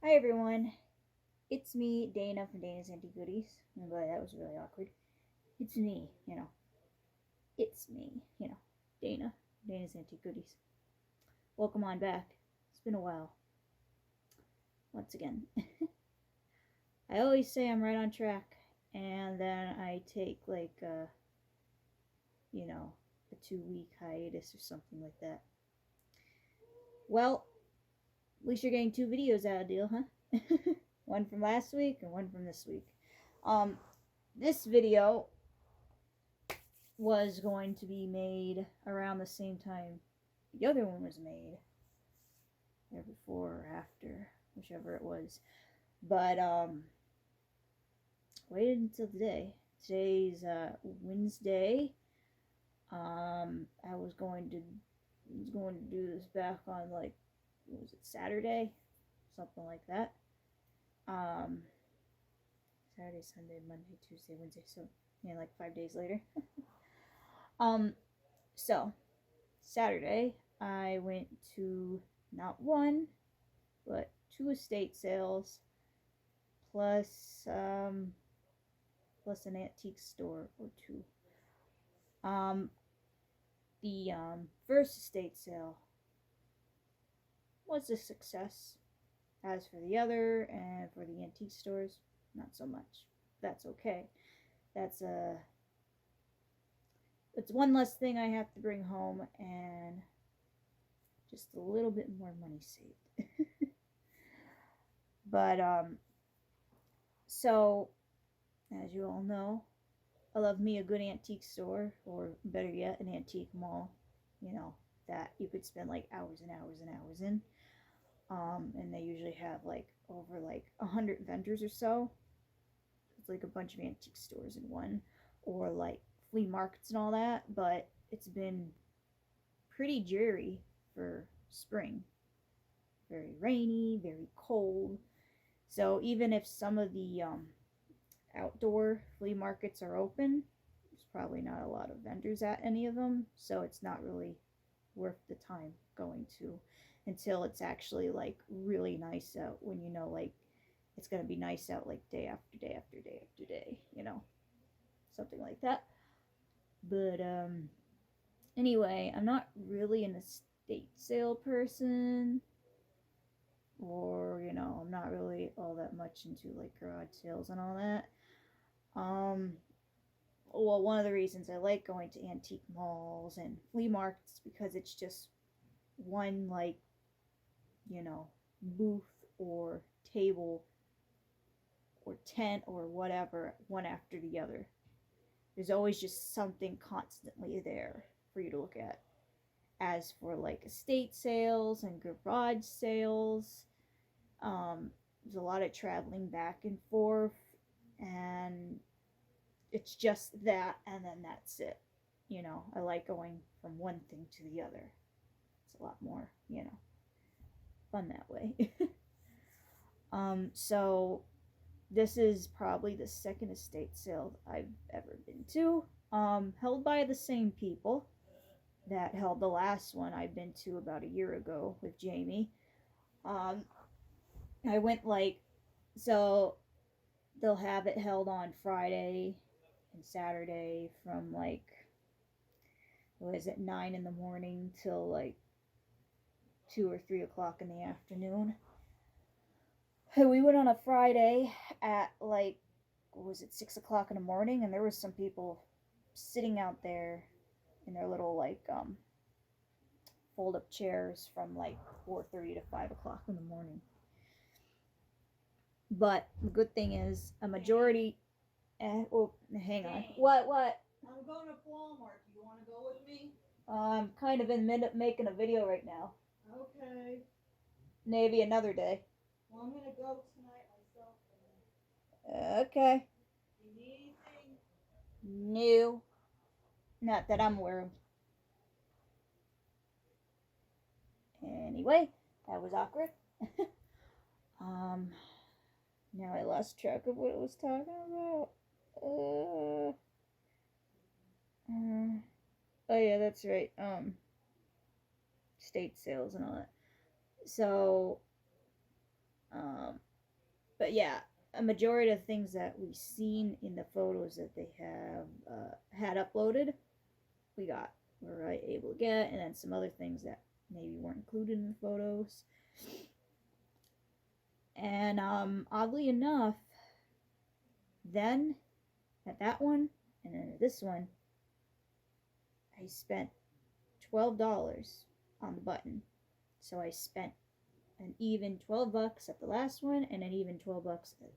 Hi everyone, it's me, Dana from Dana's Antique Goodies. I'm glad that was really awkward. It's me, It's me, Dana, Dana's Antique Goodies. Welcome on back. It's been a while. Once again. I always say I'm right on track, and then I take like a 2-week hiatus or something like that. Well, at least you're getting 2 videos out of the deal, huh? One from last week and one from this week. This video was going to be made around the same time the other one was made, or before or after, whichever it was. But waited until today. Today's Wednesday. I was going to do this back on, like, what was it, Saturday, something like that. Saturday, Sunday, Monday, Tuesday, Wednesday. So yeah, like 5 days later. So Saturday I went to not one but 2 estate sales plus an antique store or 2. The first estate sale was a success. As for the other and for the antique stores, not so much. That's okay. It's one less thing I have to bring home and just a little bit more money saved. But so as you all know, I love me a good antique store, or better yet, an antique mall, that you could spend like hours and hours and hours in. And they usually have like over like 100 vendors or so. It's like a bunch of antique stores in one, or like flea markets and all that. But it's been pretty dreary for spring. Very rainy, very cold. So even if some of the outdoor flea markets are open, there's probably not a lot of vendors at any of them, so it's not really worth the time going to until it's actually like really nice out, when like it's going to be nice out, like day after day after day after day, something like that. But anyway, I'm not really an estate sale person, or I'm not really all that much into like garage sales and all that. Well, one of the reasons I like going to antique malls and flea markets, because it's just one, like, booth or table or tent or whatever, one after the other. There's always just something constantly there for you to look at. As for like estate sales and garage sales, there's a lot of traveling back and forth, and it's just that, and then that's it. I like going from one thing to the other. It's a lot more, fun that way. So this is probably the second estate sale I've ever been to, held by the same people that held the last one I've been to about a year ago with Jamie. I went so they'll have it held on Friday and Saturday from like, what is it, 9 in the morning till like 2 or 3 o'clock in the afternoon. We went on a Friday at like, what was it, 6 o'clock in the morning, and there was some people sitting out there in their little like fold up chairs from like 4:30 to 5 o'clock in the morning. But the good thing is a majority. Oh, hang on. What? I'm going to Walmart. Do you want to go with me? I'm kind of in the middle of making a video right now. Okay. Maybe another day. Well, I'm going to go tonight myself. Okay. Do you need anything? No. Not that I'm aware of. Anyway, that was awkward. Now I lost track of what I was talking about. Oh yeah, that's right. State sales and all that. So Um, but yeah, a majority of things that we've seen in the photos that they have had uploaded, we were able to get, and then some other things that maybe weren't included in the photos. And oddly enough, then at that one and then at this one, I spent $12 on the button. So I spent an even $12 at the last one and an even $12 at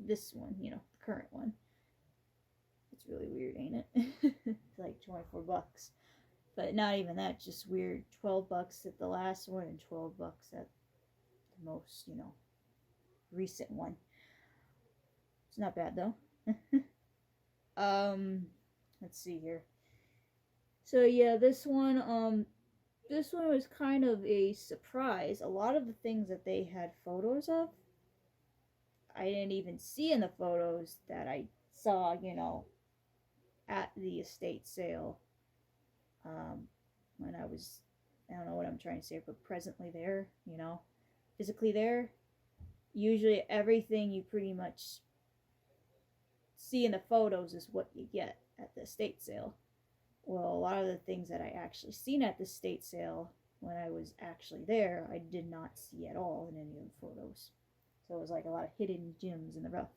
this one, the current one. It's really weird, ain't it? It's like $24. But not even that, just weird. $12 at the last one and $12 at the most, recent one. It's not bad though. Let's see here. So yeah, this one was kind of a surprise. A lot of the things that they had photos of, I didn't even see in the photos that I saw, at the estate sale. When I don't know what I'm trying to say, but presently there, physically there. Usually everything you pretty much see in the photos is what you get at the estate sale. Well, a lot of the things that I actually seen at the estate sale when I was actually there, I did not see at all in any of the photos. So it was like a lot of hidden gems in the rough.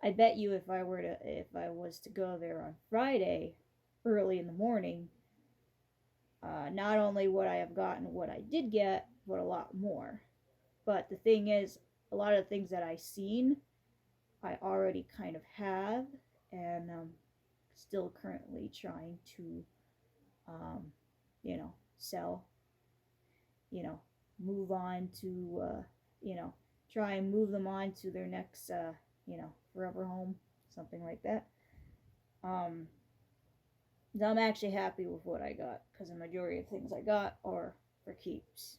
I bet you if I was to go there on Friday, early in the morning, not only would I have gotten what I did get, but a lot more. But the thing is, a lot of the things that I seen, I already kind of have, and still currently trying to, sell, move on to, try and move them on to their next, forever home, something like that. Um, I'm actually happy with what I got because the majority of things I got are for keeps.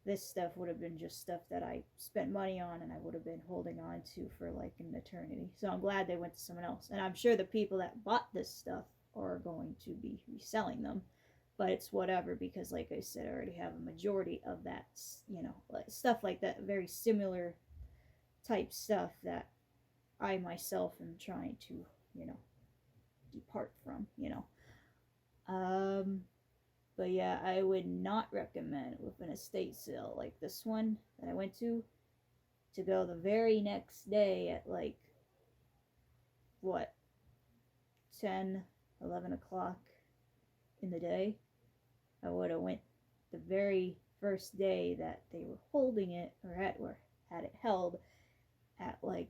This stuff would have been just stuff that I spent money on and I would have been holding on to for like an eternity. So I'm glad they went to someone else. And I'm sure the people that bought this stuff are going to be reselling them. But it's whatever because, like I said, I already have a majority of that, stuff like that, very similar type stuff that I myself am trying to, depart from, But yeah, I would not recommend with an estate sale like this one that I went to go the very next day at like, what, 10, 11 o'clock in the day. I would have went the very first day that they were holding it or had it held at like,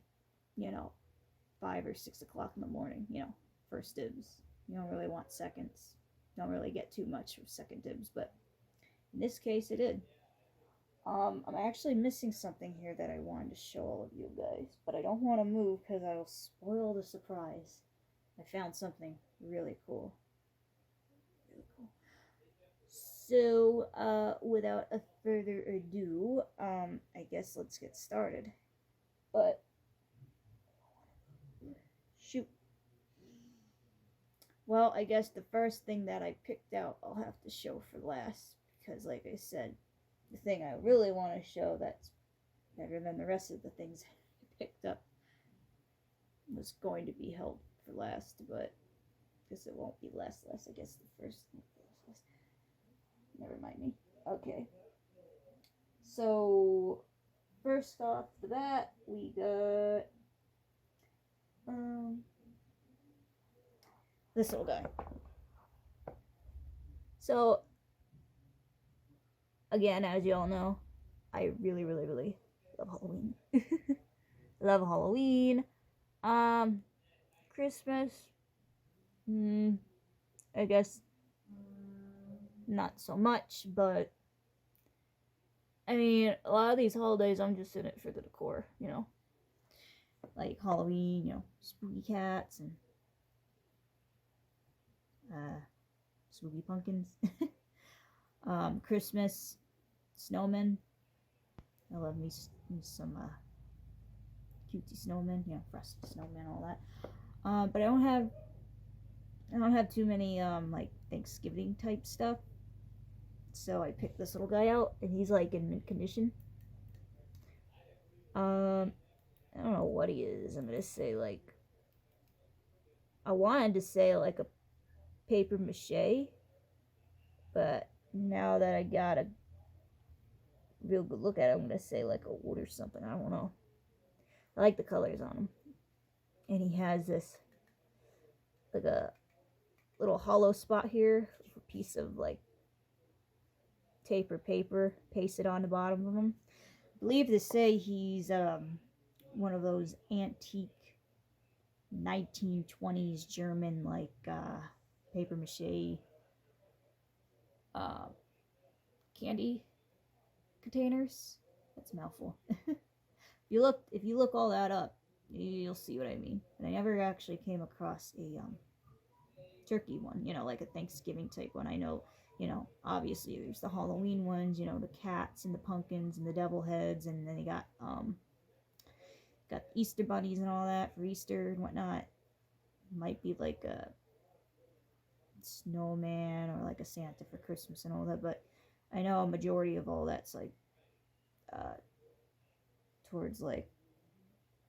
5 or 6 o'clock in the morning, first dibs. You don't really want seconds. Don't really get too much with second dibs, but in this case it did. I'm actually missing something here that I wanted to show all of you guys, but I don't want to move because I'll spoil the surprise. I found something really cool. So, without a further ado, I guess let's get started. But shoot. Well, I guess the first thing that I picked out I'll have to show for last because, like I said, the thing I really want to show that's better than the rest of the things I picked up was going to be held for last, but I guess it won't be last. I guess the first. Never mind me. Okay. So, first off the bat, we got this little guy. So, again, as you all know, I really, really, really love Halloween. Love Halloween. Christmas. I guess not so much, but I mean, a lot of these holidays I'm just in it for the decor, like Halloween, spooky cats and spooky pumpkins. Christmas, snowmen. I love me some cutesy snowmen, frosty snowmen, all that. But I don't have too many like Thanksgiving type stuff. So I picked this little guy out, and he's like in mint condition. I don't know what he is. I'm gonna say like, I wanted to say like a paper mache, but now that I got a real good look at it, I'm gonna say like a wood or something. I don't know. I like the colors on him, and he has this like a little hollow spot here, a piece of like tape or paper pasted on the bottom of him. I believe to say he's one of those antique 1920s German like paper mache uh, candy containers. That's a mouthful. If you look all that up, you'll see what I mean. And I never actually came across a turkey one, you know, like a Thanksgiving type one. I know, you know, obviously there's the Halloween ones, you know, the cats and the pumpkins and the devil heads, and then you got Easter bunnies and all that for Easter and whatnot. Might be like a snowman or like a Santa for Christmas and all that, but I know a majority of all that's like towards like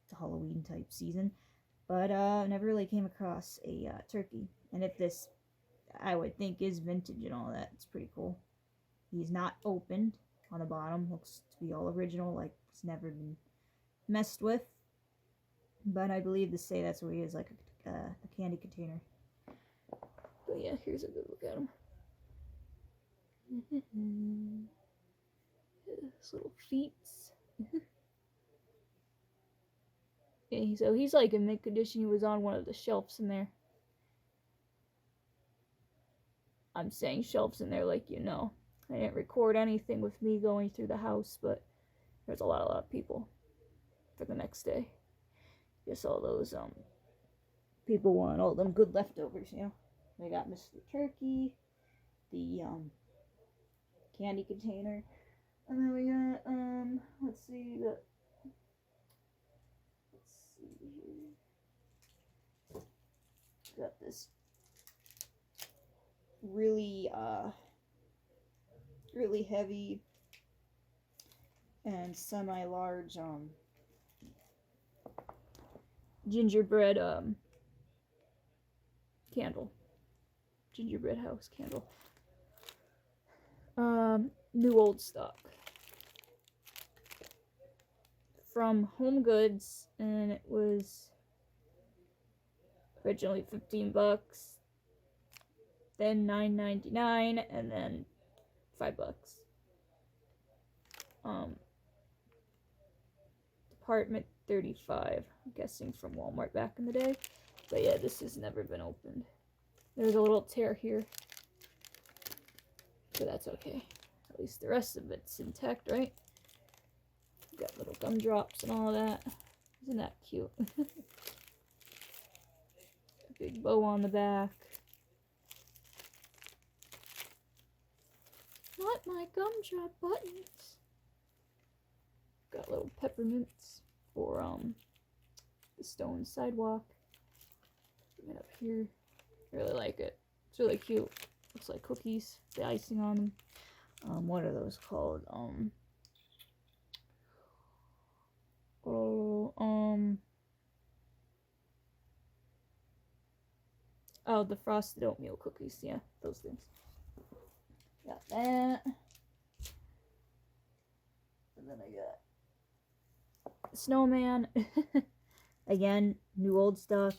the Halloween type season. But never really came across a turkey. And if this, I would think, is vintage and all that, it's pretty cool. He's not opened on the bottom. Looks to be all original, like it's never been messed with. But I believe to say that's where he is, like a candy container. But yeah, here's a good look at him. His little feet. Yeah, so he's like in mint condition. He was on one of the shelves in there. I'm saying shelves in there like you know. I didn't record anything with me going through the house, but there's a lot of people for the next day. Guess all those people want all them good leftovers, you know. They got Mr. Turkey, the candy container, and then we got let's see here. Got this really really heavy and semi-large gingerbread candle. Gingerbread house candle. New old stock. From Home Goods, and it was originally $15, then $9.99, and then $5. Department 35, I'm guessing from Walmart back in the day. But yeah, this has never been opened. There's a little tear here, but that's okay. At least the rest of it's intact, right? Got little gumdrops and all that. Isn't that cute? A big bow on the back. Not my gumdrop buttons. Got little peppermints for the stone sidewalk. Bring it up here. Really like it. It's really cute. Looks like cookies. The icing on them. What are those called? Oh, the frosted oatmeal cookies. Yeah, those things. Got that. And then I got the snowman. Again, new old stock.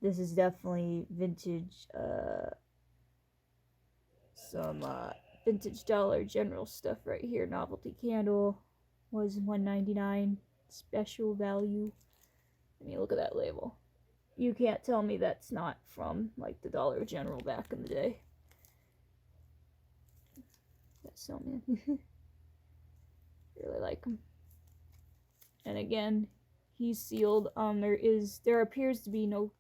This is definitely vintage. Some vintage Dollar General stuff right here. Novelty candle was $1.99. Special value. I mean, look at that label. You can't tell me that's not from like the Dollar General back in the day. That's so man. Really like him. And again, he's sealed. There appears to be no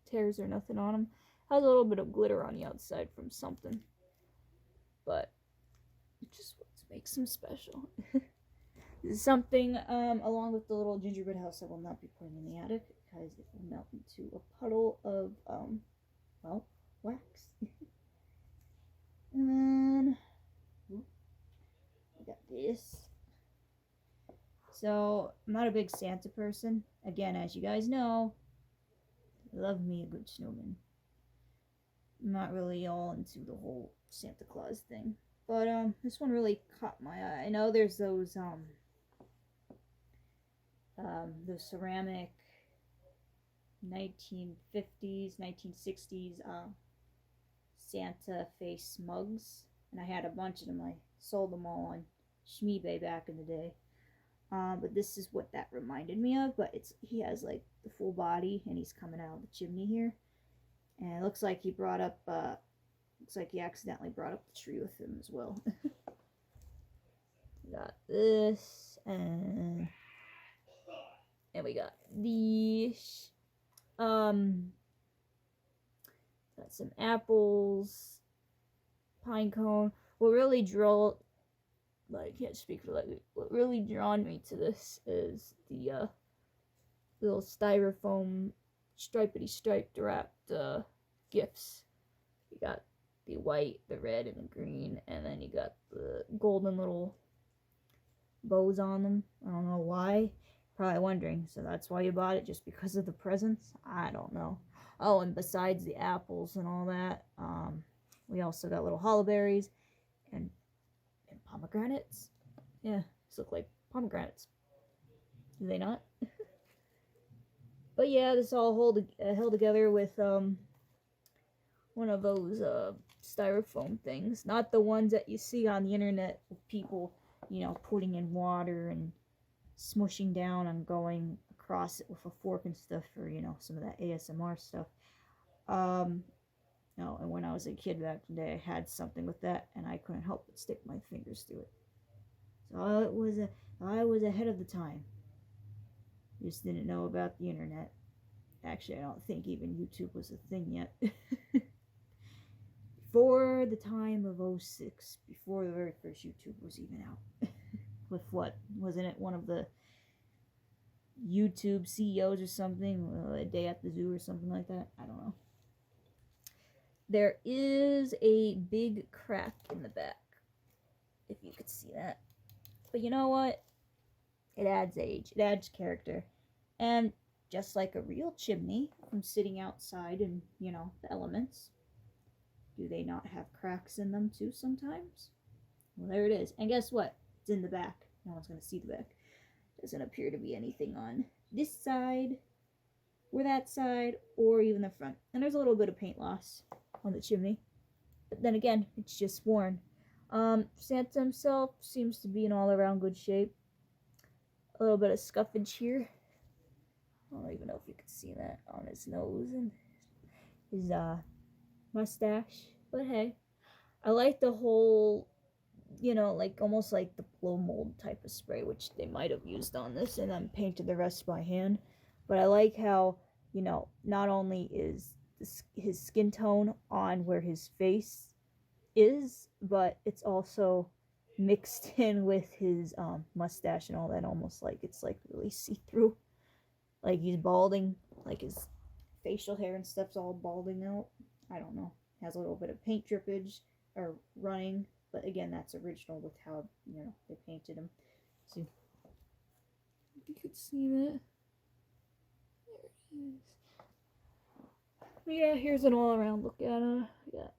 tears or nothing on him. Has a little bit of glitter on the outside from something, but it just makes him special. This is something along with the little gingerbread house I will not be putting in the attic because it will melt into a puddle of well, wax. And then we got this. not a big Santa person. Again, as you guys know, I love me a good snowman. I'm not really all into the whole Santa Claus thing. But this one really caught my eye. I know there's those ceramic 1950s, 1960s Santa face mugs, and I had a bunch of them. I sold them all on Shmeebay back in the day. But this is what that reminded me of. But he has like the full body, and he's coming out of the chimney here, and it looks like he brought up. Looks like he accidentally brought up the tree with him as well. We got this, and we got these. Got some apples, pine cone. What really I can't speak for that. What really drawn me to this is the little styrofoam striped wrapped gifts. You got the white, the red, and the green, and then you got the golden little bows on them. I don't know why. Probably wondering. So that's why you bought it, just because of the presents? I don't know. Oh, and besides the apples and all that, we also got little hollow berries and pomegranates. Yeah, these look like pomegranates. Do they not? But yeah, this all held together with one of those styrofoam things, not the ones that you see on the internet with people, putting in water and smushing down and going across it with a fork and stuff for, some of that ASMR stuff. No, and when I was a kid back in the day, I had something with that, and I couldn't help but stick my fingers through it. So I was ahead of the time. Just didn't know about the internet. Actually, I don't think even YouTube was a thing yet. Before the time of 06, before the very first YouTube was even out. With what? Wasn't it one of the YouTube CEOs or something? A day at the zoo or something like that? I don't know. There is a big crack in the back, if you could see that. But you know what? It adds age. It adds character. And just like a real chimney from sitting outside in, the elements, do they not have cracks in them too sometimes? Well, there it is. And guess what? It's in the back. No one's going to see the back. Doesn't appear to be anything on this side, or that side, or even the front. And there's a little bit of paint loss on the chimney. But then again, it's just worn. Santa himself seems to be in all around good shape. A little bit of scuffage here. I don't even know if you can see that on his nose and his mustache. But hey, I like the whole, like almost like the blow mold type of spray, which they might have used on this, and then painted the rest by hand. But I like how, not only is his skin tone on where his face is, but it's also mixed in with his mustache and all that, almost like it's like really see-through. Like he's balding, like his facial hair and stuff's all balding out. I don't know. Has a little bit of paint drippage or running, but again, that's original with how, they painted him. See, if you could see that. There he is. But yeah, here's an all-around look at him. We got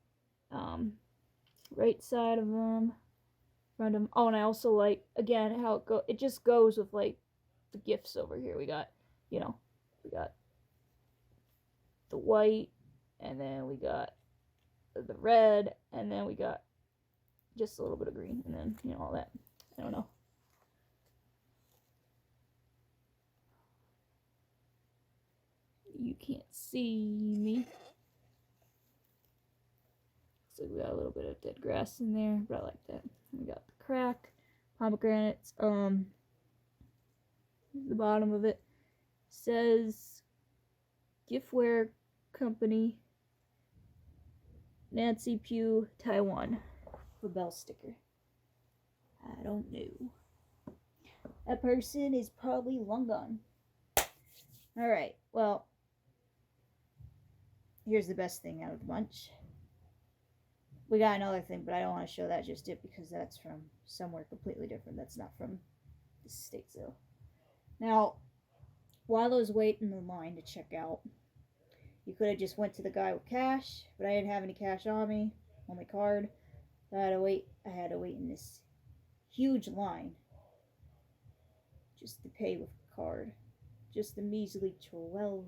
right side of him, front of him. Oh, and I also like, again, how it just goes with like the gifts over here. We got, we got the white, and then we got the red, and then we got just a little bit of green, and then, all that. I don't know. You can't see me. So we got a little bit of dead grass in there, but I like that. We got the crack, pomegranates. The bottom of it says Giftware Company, Nancy Pugh, Taiwan. The bell sticker. I don't know. That person is probably long gone. Alright, well, here's the best thing out of the bunch. We got another thing, but I don't want to show that just yet because that's from somewhere completely different. That's not from the States, though. Now, while I was waiting in line to check out, you could have just went to the guy with cash, but I didn't have any cash on me, on my card. So I had to wait. I had to wait in this huge line just to pay with a card. Just a measly $12,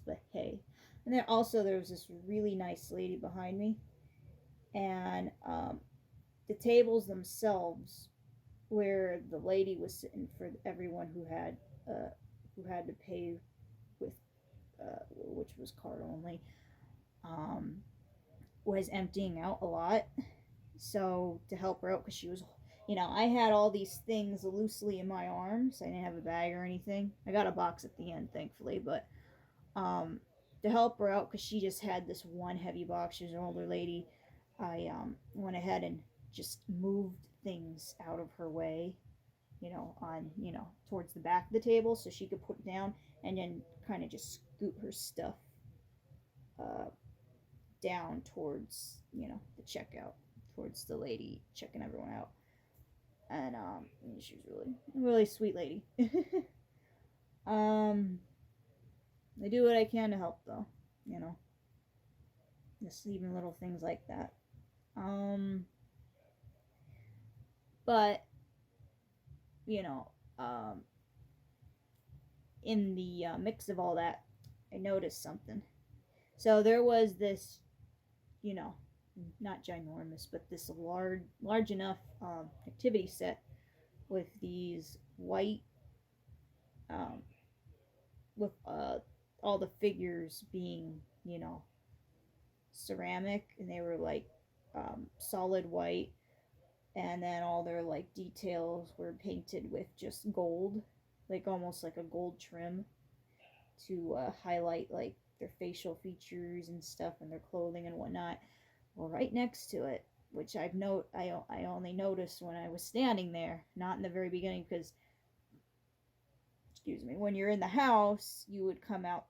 but hey. And then also there was this really nice lady behind me, and the tables themselves, where the lady was sitting for everyone who had to pay with which was card only, um, was emptying out a lot. So to help her out, because she was, I had all these things loosely in my arms. I didn't have a bag or anything. I got a box at the end, thankfully, but um, to help her out, because she just had this one heavy box. She was an older lady. I went ahead and just moved things out of her way, towards the back of the table so she could put it down, and then kind of just scoot her stuff uh, down towards, the checkout, towards the lady checking everyone out. And she was really, really sweet lady. um, I do what I can to help, though, you know, just even little things like that. But you know, in the mix of all that, I noticed something. So there was this, you know, not ginormous, but this large enough activity set with these white, um, with all the figures being, ceramic, and they were like solid white, and then all their like details were painted with just gold, like almost like a gold trim to highlight like their facial features and stuff and their clothing and whatnot. Well, right next to it, which I only noticed when I was standing there, not in the very beginning, because excuse me, when you're in the house, you would come out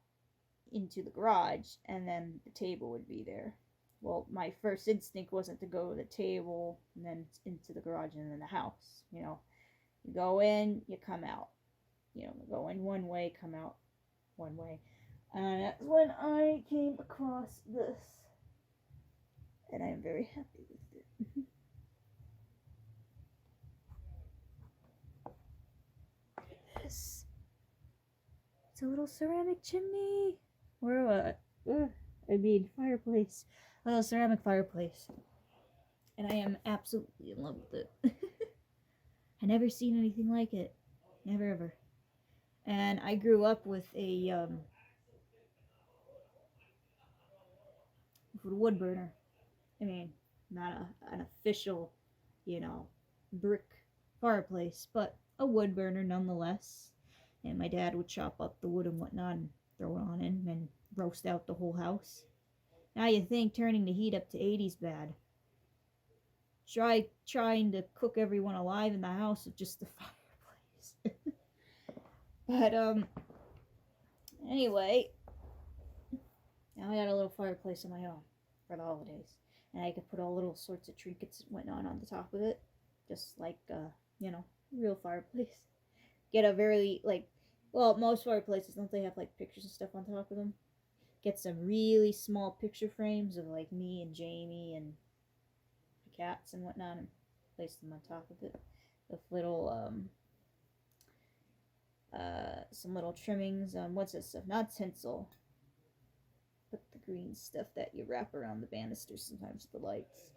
into the garage and then the table would be there. Well, my first instinct wasn't to go to the table and then into the garage and then the house. You go in, you come out. Go in one way, come out one way. And that's when I came across this. And I am very happy with it. This. It's a little ceramic chimney. Or what? Fireplace. A little ceramic fireplace. And I am absolutely in love with it. I never seen anything like it. Never ever. And I grew up with a wood burner. I mean, not an official, brick fireplace, but a wood burner nonetheless. And my dad would chop up the wood and whatnot and throw it on in and roast out the whole house. Now you think turning the heat up to 80's bad. Trying to cook everyone alive in the house with just the fireplace. But anyway, now I got a little fireplace of my own for the holidays, and I could put all little sorts of trinkets and whatnot on the top of it, just like real fireplace. Get a very most fireplaces, don't they have like pictures and stuff on top of them? Get some really small picture frames of like me and Jamie and the cats and whatnot, and place them on top of it with little some little trimmings. What's this stuff? Not tinsel, but the green stuff that you wrap around the banisters sometimes with the lights.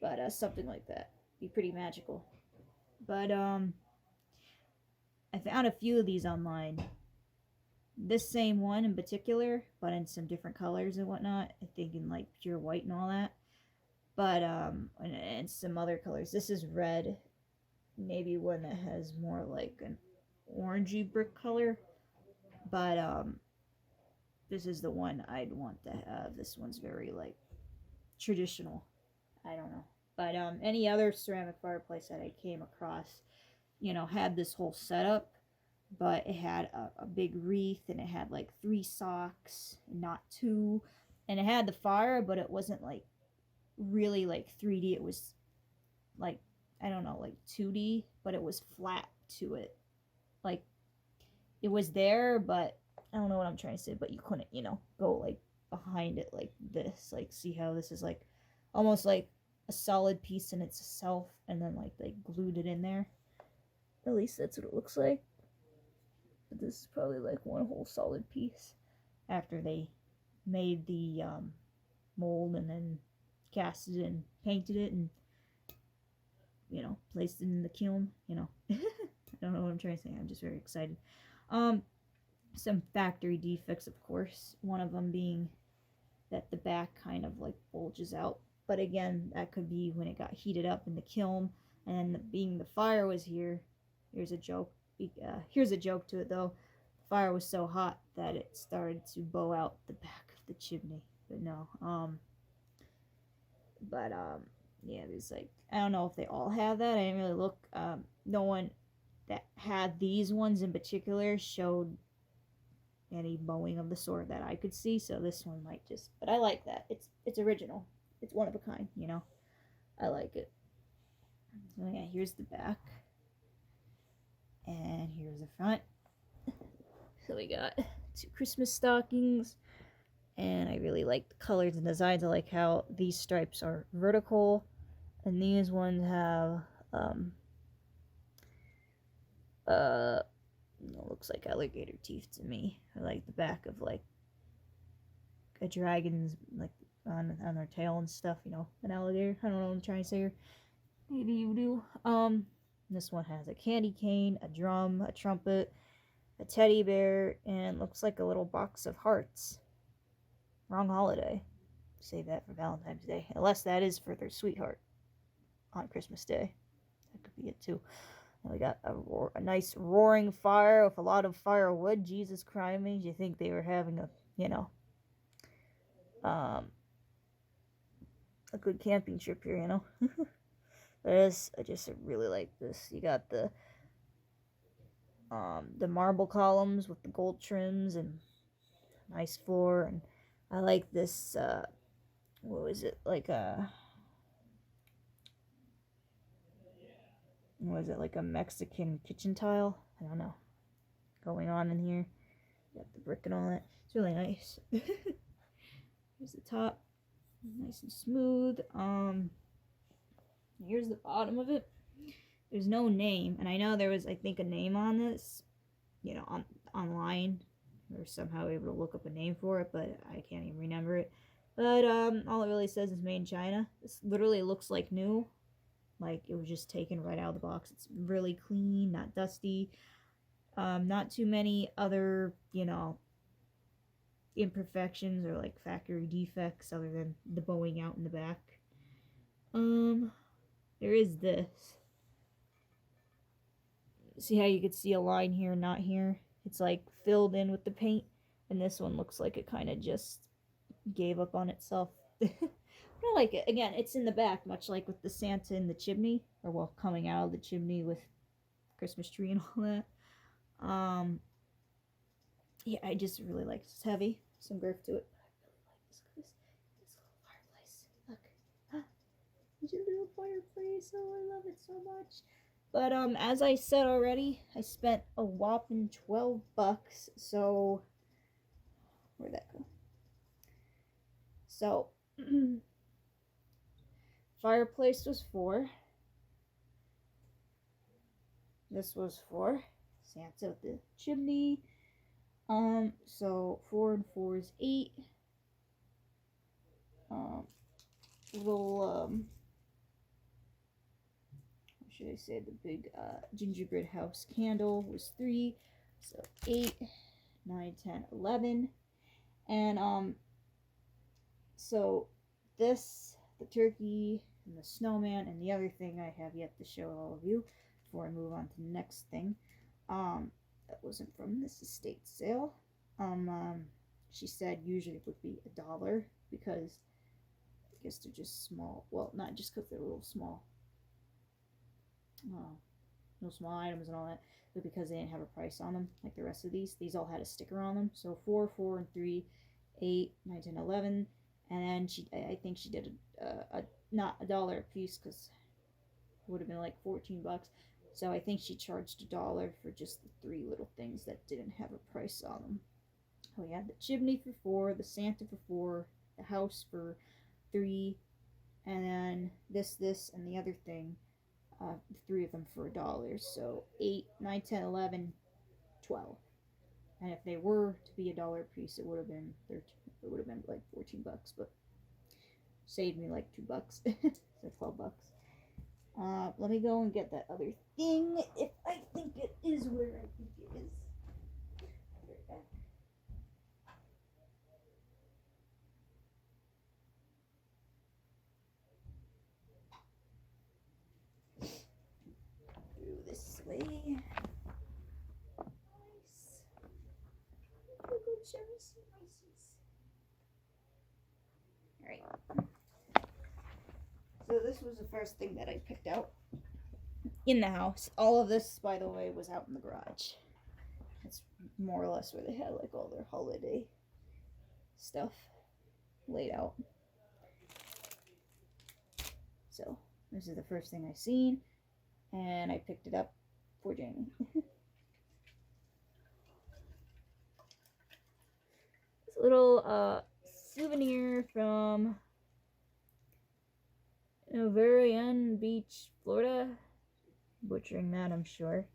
But something like that. Be pretty magical. But I found a few of these online. This same one in particular, but in some different colors and whatnot. I think in like pure white and all that. But and some other colors. This is red. Maybe one that has more like an orangey brick color. But this is the one I'd want to have. This one's very like traditional. I don't know. But any other ceramic fireplace that I came across, had this whole setup, but it had a big wreath, and it had like 3 socks, not 2, and it had the fire, but it wasn't like really like 3D. It was like, I don't know, like 2D, but it was flat to it. Like it was there, but I don't know what I'm trying to say, but you couldn't, go like behind it like this. Like, see how this is like almost like a solid piece in itself, and then like they glued it in there. At least that's what it looks like. But this is probably like one whole solid piece after they made the mold and then casted it and painted it and placed it in the kiln. I don't know what I'm trying to say. I'm just very excited. Some factory defects, of course. One of them being that the back kind of like bulges out. But again, that could be when it got heated up in the kiln, and being the fire was here. Here's a joke. Here's a joke to it though. The fire was so hot that it started to bow out the back of the chimney. But no, yeah, there's like I don't know if they all have that. I didn't really look. No one that had these ones in particular showed any bowing of the sort that I could see, so this one might just. But I like that. It's original. It's one of a kind. I like it. So yeah, here's the back, and here's the front. So we got 2 Christmas stockings, and I really like the colors and designs. I like how these stripes are vertical, and these ones have looks like alligator teeth to me. I like the back of like a dragon's like on their tail and stuff. An alligator. I don't know what I'm trying to say here. Maybe you do. This one has a candy cane, a drum, a trumpet, a teddy bear, and looks like a little box of hearts. Wrong holiday. Save that for Valentine's Day. Unless that is for their sweetheart on Christmas Day. That could be it too. And we got a nice roaring fire with a lot of firewood. Jesus Christ, you think they were having a good camping trip here, This, I just really like this. You got the marble columns with the gold trims and nice floor, and I like this. What was it like a? Was it like a Mexican kitchen tile? I don't know. Going on in here, got the brick and all that. It's really nice. Here's the top, nice and smooth. Here's the bottom of it. There's no name, and I know there was, I think, a name on this, online, or somehow able to look up a name for it, but I can't even remember it. But all it really says is made in China. This literally looks like new, like it was just taken right out of the box. It's really clean, not dusty. Not too many other, imperfections or like factory defects other than the bowing out in the back. There is this. See how you could see a line here, not here? It's like filled in with the paint, and this one looks like it kind of just gave up on itself. I don't like it. Again, it's in the back, much like with the Santa in the chimney, or well, coming out of the chimney with Christmas tree and all that. Yeah, I just really like it. It's heavy, some girth to it, but I really like this little fireplace. Look, it's a little fireplace. Oh, I love it so much. But as I said already, I spent a whopping $12. So where'd that go? So fireplace was $4. This was $4. Santa with the chimney. So 4 and 4 is 8. Little what should I say? The big gingerbread house candle was 3. So 8, 9, 10, 11. And so this, the turkey and the snowman, and the other thing I have yet to show all of you before I move on to the next thing. That wasn't from this estate sale. She said usually it would be $1 because I guess they're just small. Well, not just because they're a little small. No small items and all that, but because they didn't have a price on them like the rest of these. These all had a sticker on them. So 4, 4, and 3, 8, 9, 10, 11. And then I think she did not $1 a piece because it would have been like $14. So I think she charged $1 for just the 3 little things that didn't have a price on them. We had the chimney for 4, the Santa for 4, the house for 3, and then this, and the other thing, 3 of them for $1. So 8, 9, 10, 11, 12. And if they were to be $1 a piece, it would have been 13. It would have been like $14, but saved me like $2, so $12. Let me go and get that other thing if I think it is where I think it is. Through this way. Nice. Go, cherries, nices. Alright. So this was the first thing that I picked out in the house. All of this, by the way, was out in the garage. It's more or less where they had like all their holiday stuff laid out. So this is the first thing I seen, and I picked it up for Jamie. This little souvenir from Novarian Beach, Florida. Butchering that, I'm sure.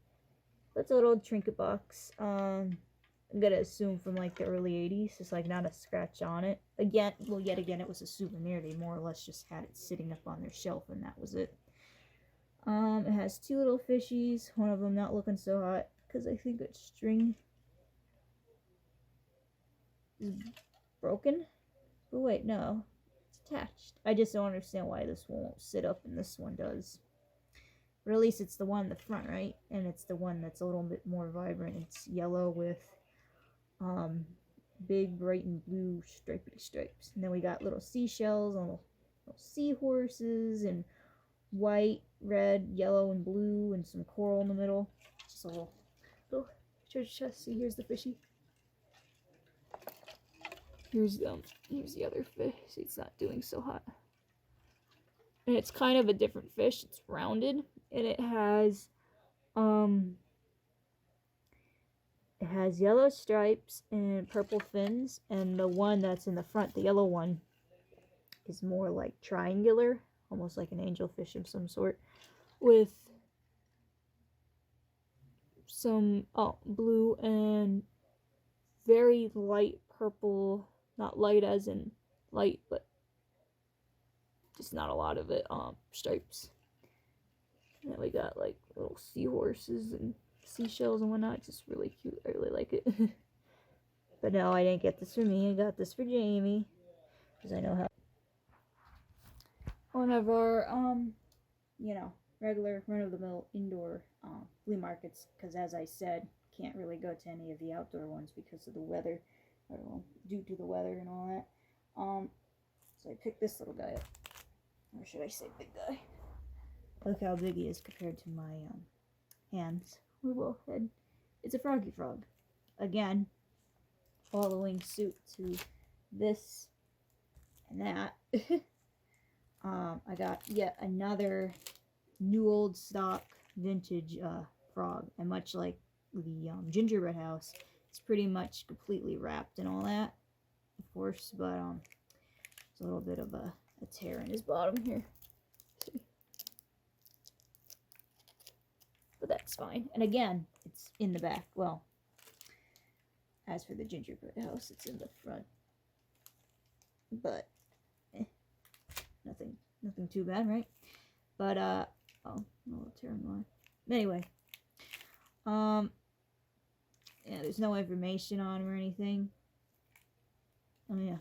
That's a little trinket box. I'm gonna assume from like the early 80s. It's like not a scratch on it. Again, well, yet again, it was a souvenir. They more or less just had it sitting up on their shelf, and that was it. It has 2 little fishies. One of them not looking so hot because I think its string is broken. But wait, no, it's attached. I just don't understand why this one won't sit up and this one does. But at least it's the one in the front, right? And it's the one that's a little bit more vibrant. It's yellow with big bright and blue stripy stripes. And then we got little seashells, little seahorses, and white, red, yellow, and blue, and some coral in the middle. Just a little treasure chest. See, here's the fishy. Here's the other fish. See, it's not doing so hot. And it's kind of a different fish. It's rounded, and it has yellow stripes and purple fins, and the one that's in the front, the yellow one, is more like triangular, almost like an angelfish of some sort, with some blue and very light purple, not light as in light, but just not a lot of it, stripes. And then we got like little seahorses and seashells and whatnot. It's just really cute. I really like it. But no, I didn't get this for me. I got this for Jamie, because I know how one of our regular run-of-the-mill indoor flea markets, because as I said, can't really go to any of the outdoor ones because of the weather, or well, due to the weather and all that. So I picked this little guy up. Or should I say big guy? Look how big he is compared to my hands. We're both head. It's a froggy frog. Again, following suit to this and that. I got yet another new old stock vintage frog. And much like the gingerbread house, it's pretty much completely wrapped and all that, of course, but there's a little bit of a tear in his bottom here. But that's fine. And again, it's in the back. Well, as for the gingerbread house, it's in the front. But nothing too bad, right? But oh, a little tear in the line. Anyway, yeah, there's no information on him or anything. Oh yeah,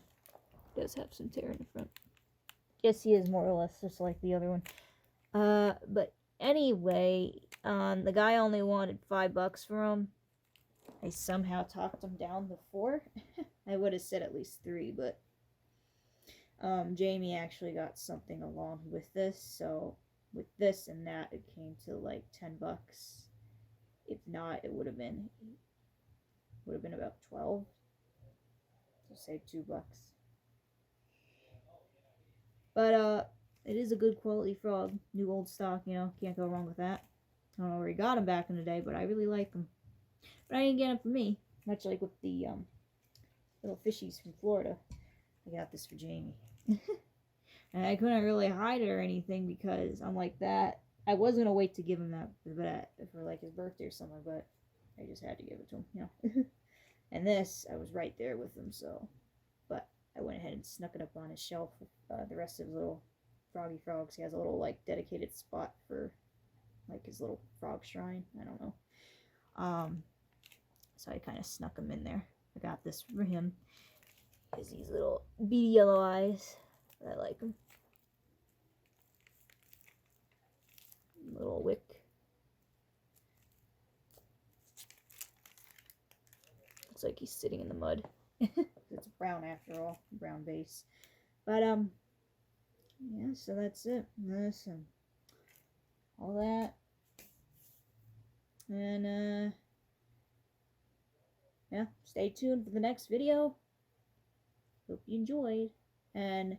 it does have some tear in the front. Yes, he is more or less just like the other one. But anyway, the guy only wanted $5 for him. I somehow talked him down to 4. I would have said at least 3, but Jamie actually got something along with this, so with this and that, it came to like $10. If not, it would have been about 12. So save $2. But it is a good quality frog. New old stock, you know, can't go wrong with that. I don't know where he got them back in the day, but I really like them. But I didn't get them for me. Much like with the little fishies from Florida. I got this for Jamie. And I couldn't really hide it or anything because unlike that, I was going to wait to give him that for like his birthday or something, but I just had to give it to him, you know. And this, I was right there with him, so. But I went ahead and snuck it up on his shelf with the rest of his little froggy frogs. He has a little like dedicated spot for like his little frog shrine. I don't know. So I kind of snuck him in there. I got this for him. He has these little beady yellow eyes. I like them. Little wick. Looks like he's sitting in the mud. It's brown after all, brown base. But yeah, so that's it. This and all that. And yeah, stay tuned for the next video. Hope you enjoyed. And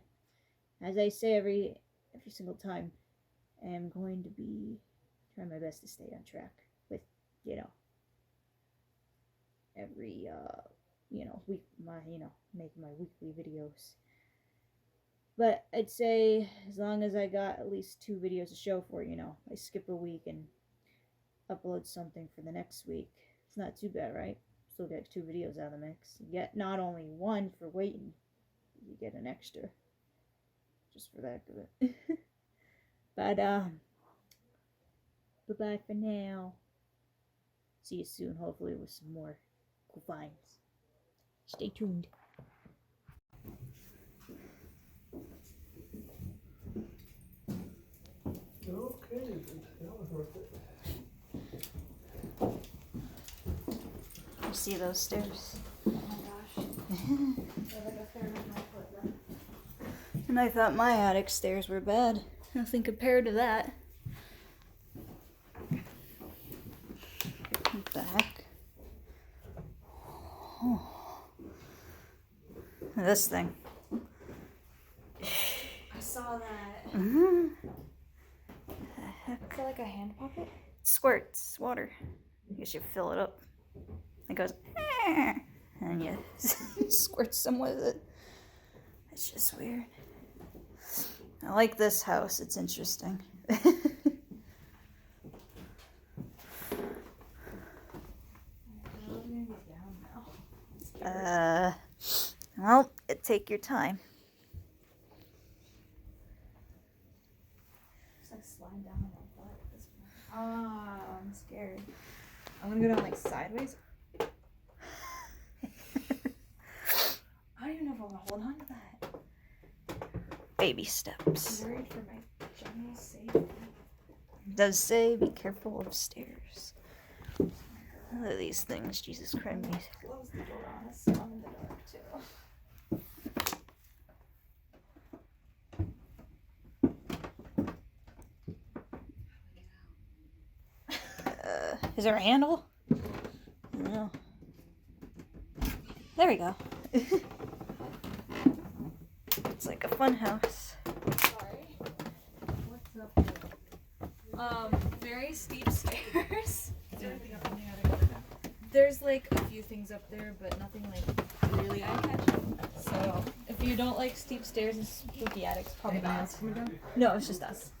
as I say every single time, I'm going to be trying my best to stay on track with, you know, every week, making my weekly videos. But I'd say as long as I got at least 2 videos to show for, I skip a week and upload something for the next week. It's not too bad, right? Still get 2 videos out of the mix. You get not only 1 for waiting, you get an extra just for that of it. But goodbye for now. See you soon, hopefully with some more cool finds. Stay tuned. Okay, that was worth it. You see those stairs? Oh my gosh. Like a fair amount of my foot left. And I thought my attic stairs were bad. Nothing compared to that. What the heck? Oh. This thing. I saw that. Mm-hmm. Is that like a hand pocket? It squirts water. I guess you fill it up. It goes, and you squirt some with it. It's just weird. I like this house. It's interesting. Well, take your time. It's like sliding down on my butt at this point. Ah, I'm scared. I'm gonna go down like sideways. I don't even know if I want to hold on to that. Baby steps. I'm worried for my general safety. It does say be careful of stairs. Look at these things, Jesus Christ. Close the door on us, so I'm in the dark too. Is there a handle? No. There we go. It's like a fun house. Sorry. What's up here? Very steep stairs. Is there anything up in the attic? There's like a few things up there, but nothing like really eye-catching. So if you don't like steep stairs and spooky attics, probably not. No, it's just us.